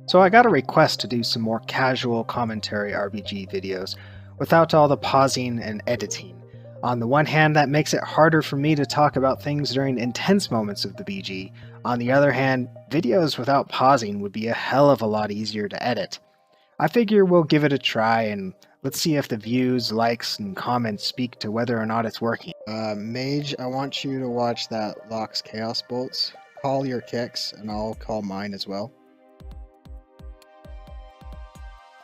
So I got a request to do some more casual commentary RBG videos without all the pausing and editing. On the one hand, that makes it harder for me to talk about things during intense moments of the BG. On the other hand, videos without pausing would be a hell of a lot easier to edit. I figure we'll give it a try and let's see if the views, likes, and comments speak to whether or not it's working. Mage, I want you to watch that Locks Chaos Bolts. Call your kicks and I'll call mine as well.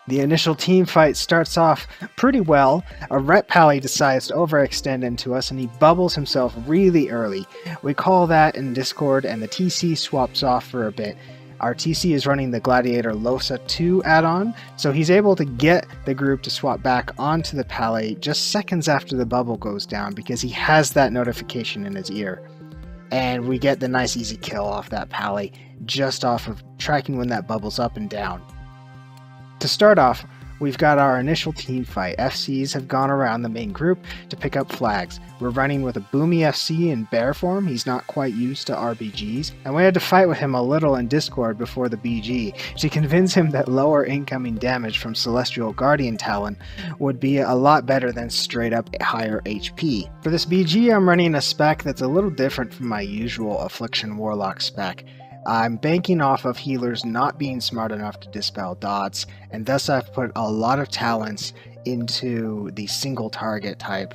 The initial team fight starts off pretty well. A Ret Pally decides to overextend into us and he bubbles himself really early. We call that in Discord and the TC swaps off for a bit. Our TC is running the Gladiator Losa 2 add-on, so he's able to get the group to swap back onto the Pally just seconds after the bubble goes down because he has that notification in his ear. And we get the nice easy kill off that Pally just off of tracking when that bubble's up and down. To start off, we've got our initial team fight. FCs have gone around the main group to pick up flags. We're running with a Boomy FC in bear form. He's not quite used to RBGs, and we had to fight with him a little in Discord before the BG to convince him that lower incoming damage from Celestial Guardian Talon would be a lot better than straight up higher HP. For this BG, I'm running a spec that's a little different from my usual Affliction Warlock spec. I'm banking off of healers not being smart enough to dispel dots, and thus I've put a lot of talents into the single target type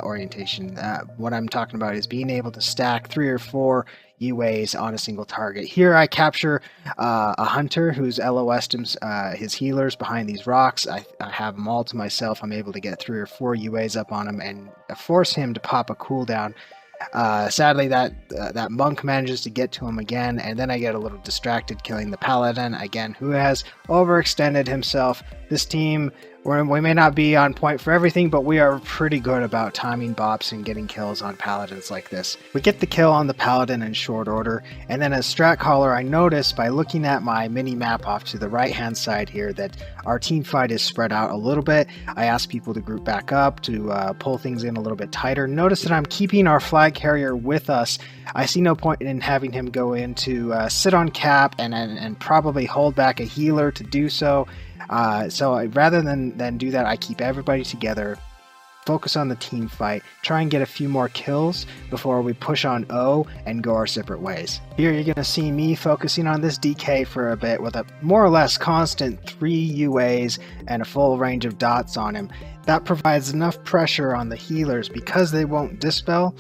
orientation. What I'm talking about is being able to stack 3 or 4 UAs on a single target. Here I capture a hunter who's LOS'd his healers behind these rocks. I have them all to myself. I'm able to get 3 or 4 UAs up on him and force him to pop a cooldown. Sadly, that monk manages to get to him again, and then I get a little distracted killing the paladin again, who has overextended himself. This team, we may not be on point for everything, but we are pretty good about timing bops and getting kills on paladins like this. We get the kill on the paladin in short order, and then as strat caller I notice by looking at my mini map off to the right hand side here that our team fight is spread out a little bit. I ask people to group back up to pull things in a little bit tighter. Notice that I'm keeping our flag carrier with us. I see no point in having him go in to sit on cap and probably hold back a healer to do so. So rather than do that, I keep everybody together, focus on the team fight, try and get a few more kills before we push on O and go our separate ways. Here you're going to see me focusing on this DK for a bit with a more or less constant 3 UAs and a full range of dots on him. That provides enough pressure on the healers because they won't dispel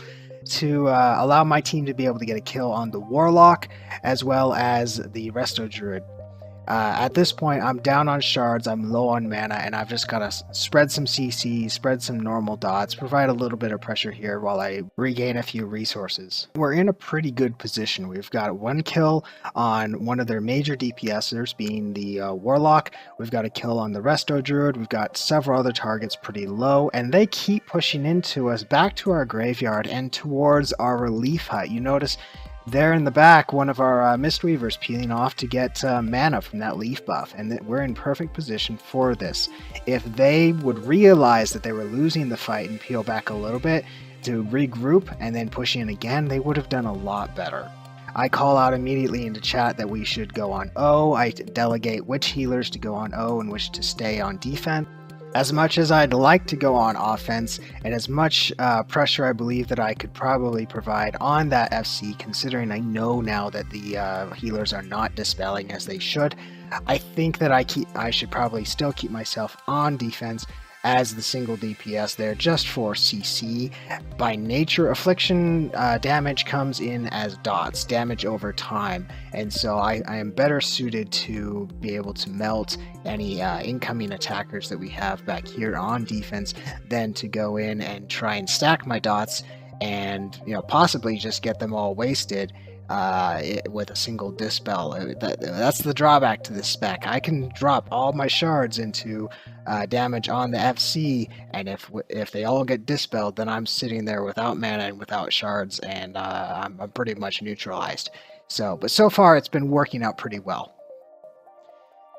to allow my team to be able to get a kill on the Warlock as well as the Resto Druid. At this point, I'm down on shards, I'm low on mana, and I've just got to spread some CC, spread some normal dots, provide a little bit of pressure here while I regain a few resources. We're in a pretty good position. We've got 1 kill on one of their major DPSers, being the Warlock. We've got a kill on the Resto Druid. We've got several other targets pretty low, and they keep pushing into us back to our graveyard and towards our relief hut. You notice there in the back, one of our Mistweavers peeling off to get mana from that leaf buff, and that we're in perfect position for this. If they would realize that they were losing the fight and peel back a little bit to regroup and then push in again, they would have done a lot better. I call out immediately into chat that we should go on O. I delegate which healers to go on O and which to stay on defense. As much as I'd like to go on offense, and as much pressure I believe that I could probably provide on that FC, considering I know now that the healers are not dispelling as they should, I think that I should probably still keep myself on defense as the single DPS there just for CC. By nature, Affliction damage comes in as dots, damage over time, and so I am better suited to be able to melt any incoming attackers that we have back here on defense than to go in and try and stack my dots and possibly just get them all wasted with a single dispel. That's the drawback to this spec. I can drop all my shards into damage on the FC, and if they all get dispelled, then I'm sitting there without mana and without shards, and I'm pretty much neutralized. But so far it's been working out pretty well.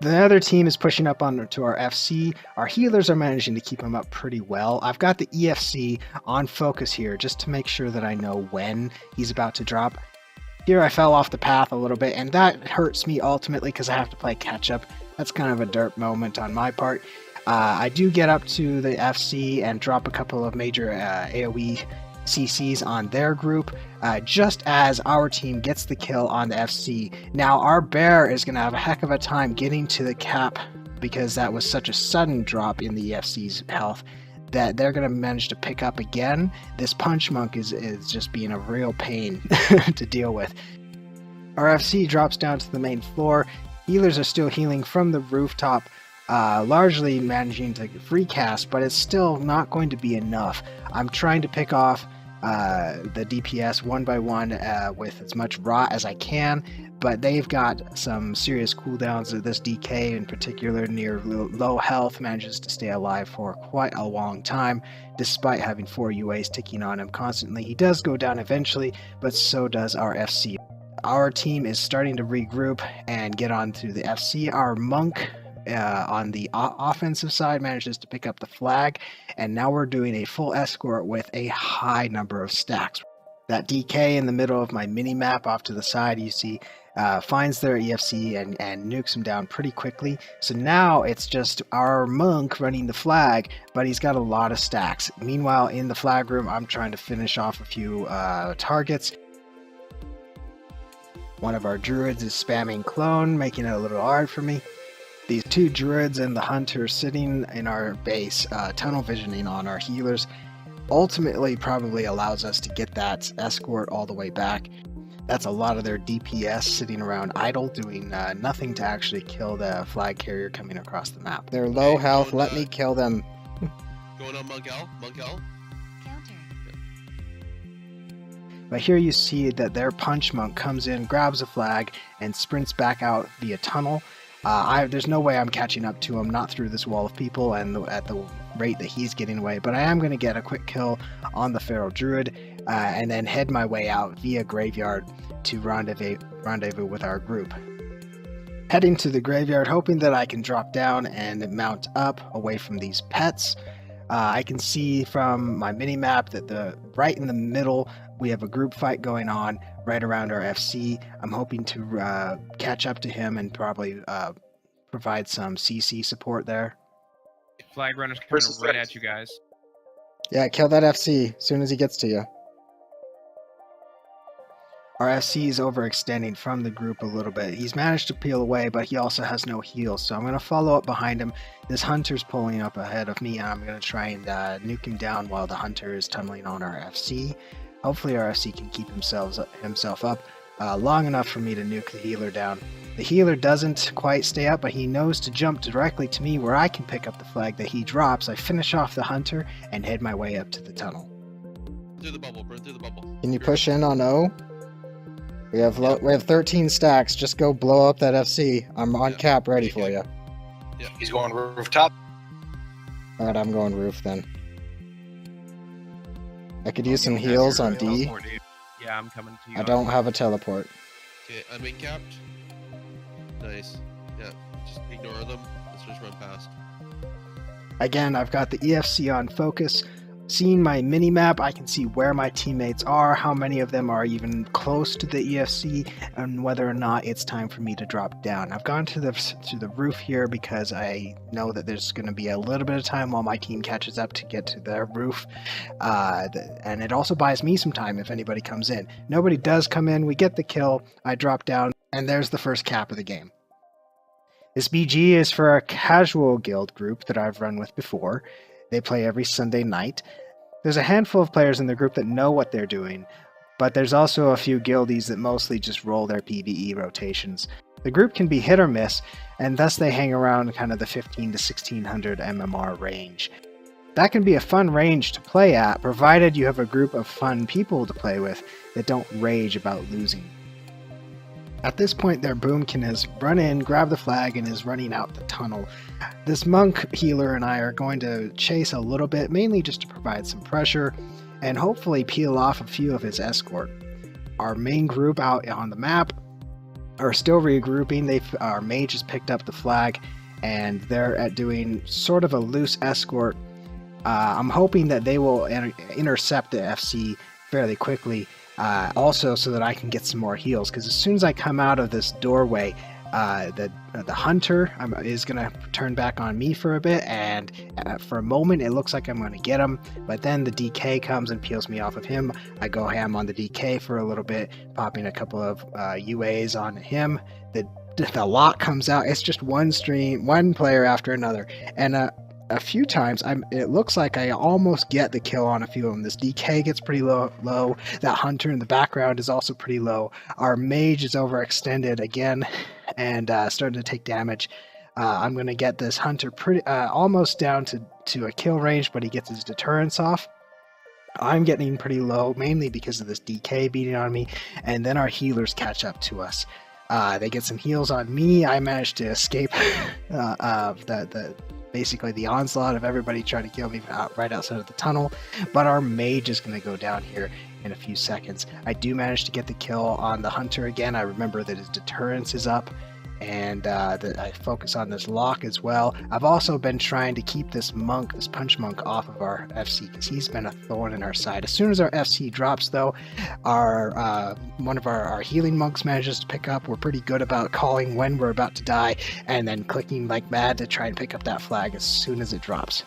The other team is pushing up onto our FC. Our healers are managing to keep him up pretty well. I've got the EFC on focus here just to make sure that I know when he's about to drop. Here I fell off the path a little bit, and that hurts me ultimately because I have to play catch up. That's kind of a derp moment on my part. I do get up to the FC and drop a couple of major AoE CCs on their group, just as our team gets the kill on the FC. Now our bear is going to have a heck of a time getting to the cap because that was such a sudden drop in the EFC's health that they're going to manage to pick up again. This punch monk is just being a real pain to deal with. Our FC drops down to the main floor. Healers are still healing from the rooftop, largely managing to free cast, but it's still not going to be enough. I'm trying to pick off the DPS one by one with as much rot as I can, but they've got some serious cooldowns. This DK in particular, near low health, manages to stay alive for quite a long time, despite having 4 UAs ticking on him constantly. He does go down eventually, but so does our FC. Our team is starting to regroup and get on to the FC. Our monk on the offensive side manages to pick up the flag, and now we're doing a full escort with a high number of stacks. That DK in the middle of my mini map off to the side, you see, finds their EFC and nukes him down pretty quickly. So now it's just our monk running the flag, but he's got a lot of stacks. Meanwhile, in the flag room, I'm trying to finish off a few targets. One of our druids is spamming clone, making it a little hard for me. These 2 druids and the hunter sitting in our base, tunnel visioning on our healers, ultimately probably allows us to get that escort all the way back. That's a lot of their DPS sitting around idle, doing nothing to actually kill the flag carrier coming across the map. They're low health, let me kill them. Going on Monk L. Counter. But here you see that their punch monk comes in, grabs a flag, and sprints back out via tunnel. There's no way I'm catching up to him, not through this wall of people and at the rate that he's getting away, but I am going to get a quick kill on the feral druid and then head my way out via graveyard to rendezvous with our group. Heading to the graveyard, hoping that I can drop down and mount up away from these pets. I can see from my mini-map that right in the middle we have a group fight going on right around our FC. I'm hoping to catch up to him and probably provide some CC support there. Flag runner's coming right at you guys. Yeah, kill that FC as soon as he gets to you. Our FC is overextending from the group a little bit. He's managed to peel away, but he also has no heals, so I'm going to follow up behind him. This hunter's pulling up ahead of me, and I'm going to try and nuke him down while the hunter is tunneling on our FC. Hopefully our FC can keep himself up long enough for me to nuke the healer down. The healer doesn't quite stay up, but he knows to jump directly to me where I can pick up the flag that he drops. I finish off the hunter and head my way up to the tunnel. Through the bubble, burn through the bubble. Can you push in on O? We have 13 stacks. Just go blow up that FC. I'm on cap ready for you. Yeah. He's going rooftop. Alright, I'm going roof then. I could use some heals on D. Teleport, dude. Yeah, I'm coming to you. I don't have a teleport. Okay, I'm in capped. Nice. Yeah, just ignore them. Let's just run past. Again, I've got the EFC on focus. Seeing my mini-map, I can see where my teammates are, how many of them are even close to the EFC, and whether or not it's time for me to drop down. I've gone to the roof here because I know that there's going to be a little bit of time while my team catches up to get to their roof, and it also buys me some time if anybody comes in. Nobody does come in, we get the kill, I drop down, and there's the first cap of the game. This BG is for a casual guild group that I've run with before. They play every Sunday night. There's a handful of players in the group that know what they're doing, but there's also a few guildies that mostly just roll their PvE rotations. The group can be hit or miss, and thus they hang around kind of the 15 to 1600 MMR range. That can be a fun range to play at, provided you have a group of fun people to play with that don't rage about losing. At this point, their boomkin has run in, grabbed the flag, and is running out the tunnel. This monk healer and I are going to chase a little bit, mainly just to provide some pressure, and hopefully peel off a few of his escort. Our main group out on the map are still regrouping. Our mage has picked up the flag, and they're doing sort of a loose escort. I'm hoping that they will intercept the FC fairly quickly. Also so that I can get some more heals, because as soon as I come out of this doorway, the hunter is going to turn back on me for a bit, and for a moment it looks like I'm going to get him, but then the DK comes and peels me off of him. I go ham on the DK for a little bit, popping a couple of UAs on him. The lock comes out. It's just one player after another, and a few times it looks like I almost get the kill on a few of them. This DK gets pretty low. That hunter in the background is also pretty low. Our mage is overextended again and starting to take damage. I'm going to get this hunter pretty almost down to a kill range, but he gets his deterrence off. I'm getting pretty low, mainly because of this DK beating on me, and then our healers catch up to us. They get some heals on me. I managed to escape basically the onslaught of everybody trying to kill me right outside of the tunnel, but our mage is going to go down here in a few seconds. I do manage to get the kill on the hunter again. I remember that his deterrence is up, and that I focus on this lock as well. I've also been trying to keep this punch monk off of our FC, because he's been a thorn in our side. As soon as our FC drops though, one of our healing monks manages to pick up. We're pretty good about calling when we're about to die, and then clicking like mad to try and pick up that flag as soon as it drops.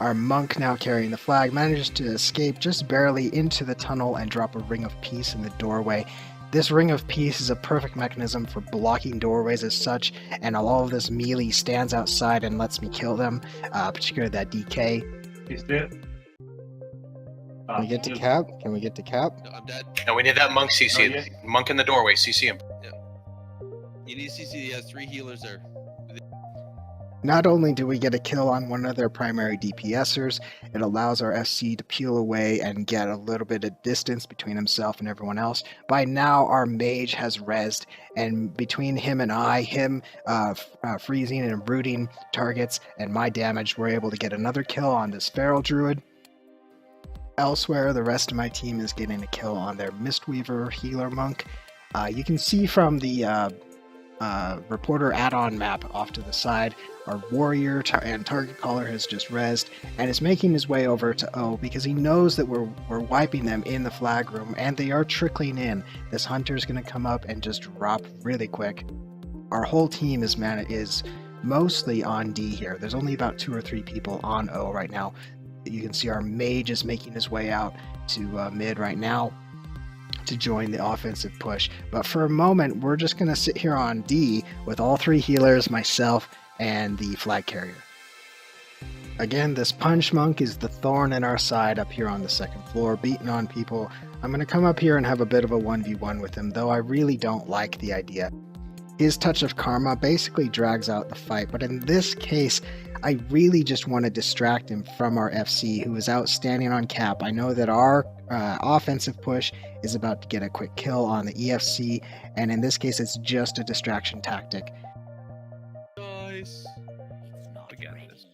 Our monk, now carrying the flag, manages to escape just barely into the tunnel and drop a ring of peace in the doorway. This ring of peace is a perfect mechanism for blocking doorways as such, and all of this melee stands outside and lets me kill them, particularly that DK. He's dead. Can we get to cap? Can we get to cap? No, I'm dead. No, we need that monk CC. Oh, yeah. Monk in the doorway, CC him. You need CC. He has 3 healers there. Not only do we get a kill on one of their primary DPSers, it allows our FC to peel away and get a little bit of distance between himself and everyone else. By now, our mage has rezzed, and between him and I, freezing and rooting targets and my damage, we're able to get another kill on this feral druid. Elsewhere, the rest of my team is getting a kill on their Mistweaver healer monk. You can see from the reporter add-on map off to the side, our warrior and target caller has just rezzed and is making his way over to O, because he knows that we're wiping them in the flag room, and they are trickling in. This hunter's going to come up and just drop really quick. Our whole team is mostly on D here. There's only about 2 or 3 people on O right now. You can see our mage is making his way out to mid right now to join the offensive push. But for a moment, we're just going to sit here on D with all 3 healers, myself, and the flag carrier. Again, this punch monk is the thorn in our side up here on the 2nd floor, beating on people. I'm going to come up here and have a bit of a 1v1 with him, though I really don't like the idea. His touch of karma basically drags out the fight, but in this case, I really just want to distract him from our FC, who is out standing on cap. I know that our offensive push is about to get a quick kill on the EFC, and in this case, it's just a distraction tactic. Nice. Again, this.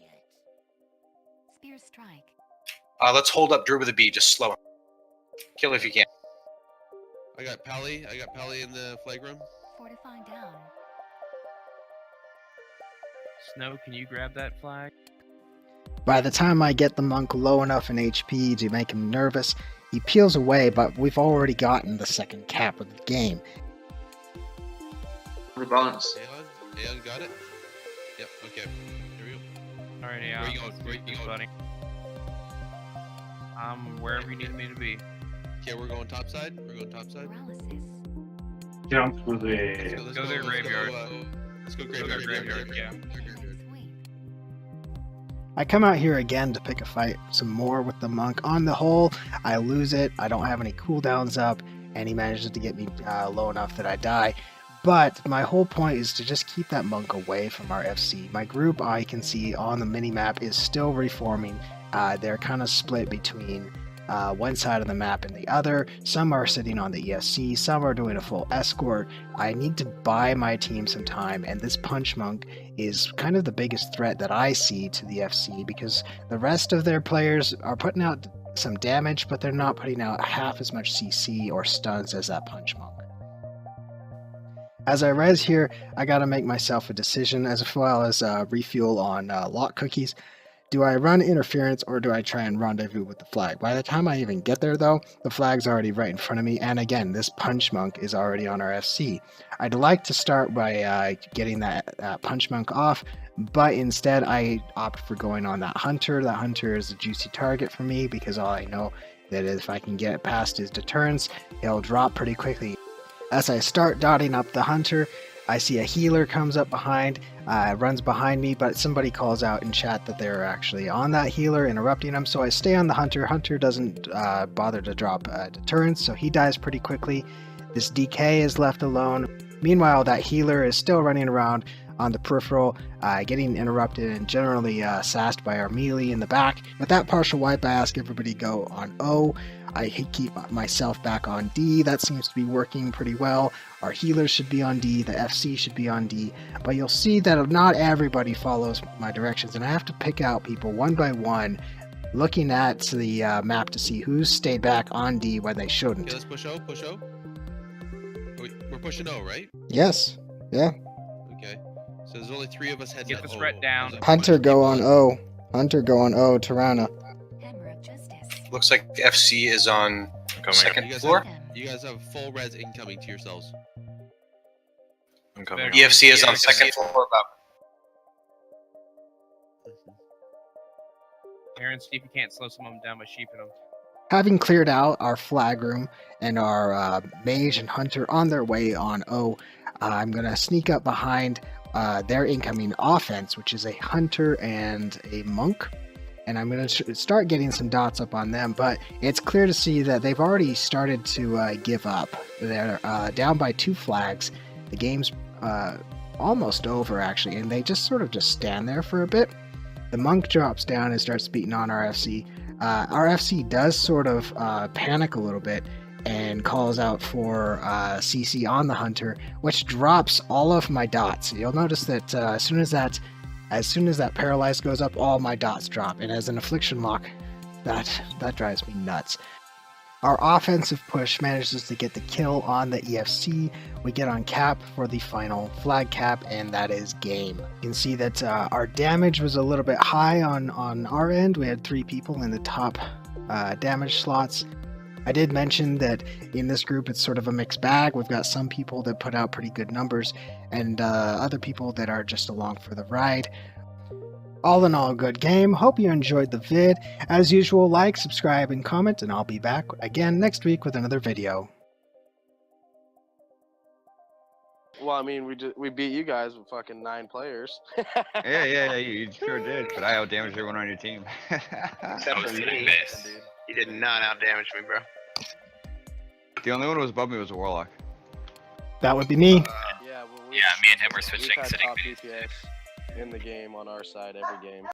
Spear strike. Let's hold up Drew with a B. Just slow him. Kill if you can. I got Pally in the flag room. Fortify down. Snow, can you grab that flag? By the time I get the monk low enough in HP to make him nervous, he peels away, but we've already gotten the 2nd cap of the game. Rebalance. Aeon got it? Yep, okay. Here we go. Alright, yeah. Where you going? Where you going? Buddy. Wherever you need me to be. Okay, we're going top side. We're going top side. Paralysis. Jump to Let's the. Go there, graveyard. Let's go Go graveyard. to graveyard, yeah. Sweep. I come out here again to pick a fight some more with the monk. On the whole, I lose it. I don't have any cooldowns up, and he manages to get me low enough that I die. But my whole point is to just keep that monk away from our FC. My group, I can see on the minimap, is still reforming. They're kind of split between one side of the map and the other. Some are sitting on the ESC, some are doing a full escort. I need to buy my team some time, and this punch monk is kind of the biggest threat that I see to the FC, because the rest of their players are putting out some damage, but they're not putting out half as much CC or stuns as that punch monk. As I res here, I gotta make myself a decision, as well as refuel on lock cookies. Do I run interference or do I try and rendezvous with the flag? By the time I even get there, though, the flag's already right in front of me, and again, this punch monk is already on our FC. I'd like to start by getting that punch monk off, but instead I opt for going on that hunter. That hunter is a juicy target for me because all I know that if I can get past his deterrence, he'll drop pretty quickly. As I start dotting up the hunter, I see a healer comes up behind, runs behind me, but somebody calls out in chat that they're actually on that healer, interrupting him, so I stay on the hunter. Hunter doesn't bother to drop deterrence, so he dies pretty quickly. This DK is left alone. Meanwhile, that healer is still running around on the peripheral, getting interrupted and generally sassed by our melee in the back. With that partial wipe, I ask everybody go on O. I keep myself back on D. That seems to be working pretty well. Our healers should be on D, the FC should be on D, but you'll see that not everybody follows my directions, and I have to pick out people one by one, looking at the map to see who's stayed back on D when they shouldn't. Okay, let's push O, push O. We're pushing O, right? Yes, yeah. Okay. So there's only 3 of us heading Get up the O. threat down. There's a Hunter bunch of go people on O. Hunter go on O, Tirana. Hammer of Justice. Looks like FC is on Coming. second You guys floor. You guys have full res incoming to yourselves. I'm coming. EFC is on second floor. About Aaron, see if you can't slow some of them down by sheeping them. Having cleared out our flag room and our mage and hunter on their way on O, I'm going to sneak up behind their incoming offense, which is a hunter and a monk. And I'm going to start getting some dots up on them, but it's clear to see that they've already started to give up. They're down by 2 flags. The game's almost over, actually, and they just sort of just stand there for a bit. The monk drops down and starts beating on our FC. Our FC does sort of panic a little bit and calls out for CC on the hunter, which drops all of my dots. You'll notice that as soon as that paralyzed goes up, all my dots drop, and as an affliction lock, that drives me nuts. Our offensive push manages to get the kill on the EFC. We get on cap for the final flag cap, and that is game. You can see that our damage was a little bit high on our end. We had 3 people in the top damage slots. I did mention that in this group it's sort of a mixed bag. We've got some people that put out pretty good numbers and other people that are just along for the ride. All in all, good game. Hope you enjoyed the vid. As usual, like, subscribe, and comment, and I'll be back again next week with another video. Well, I mean, we beat you guys with fucking 9 players. Yeah, you sure did. But I outdamaged everyone on your team. Except for me. You did not outdamage me, bro. The only one who was above me was a warlock. That would be me. Yeah, well, Yeah, me and him were switching we've had sitting top duties. DPS in the game on our side every game.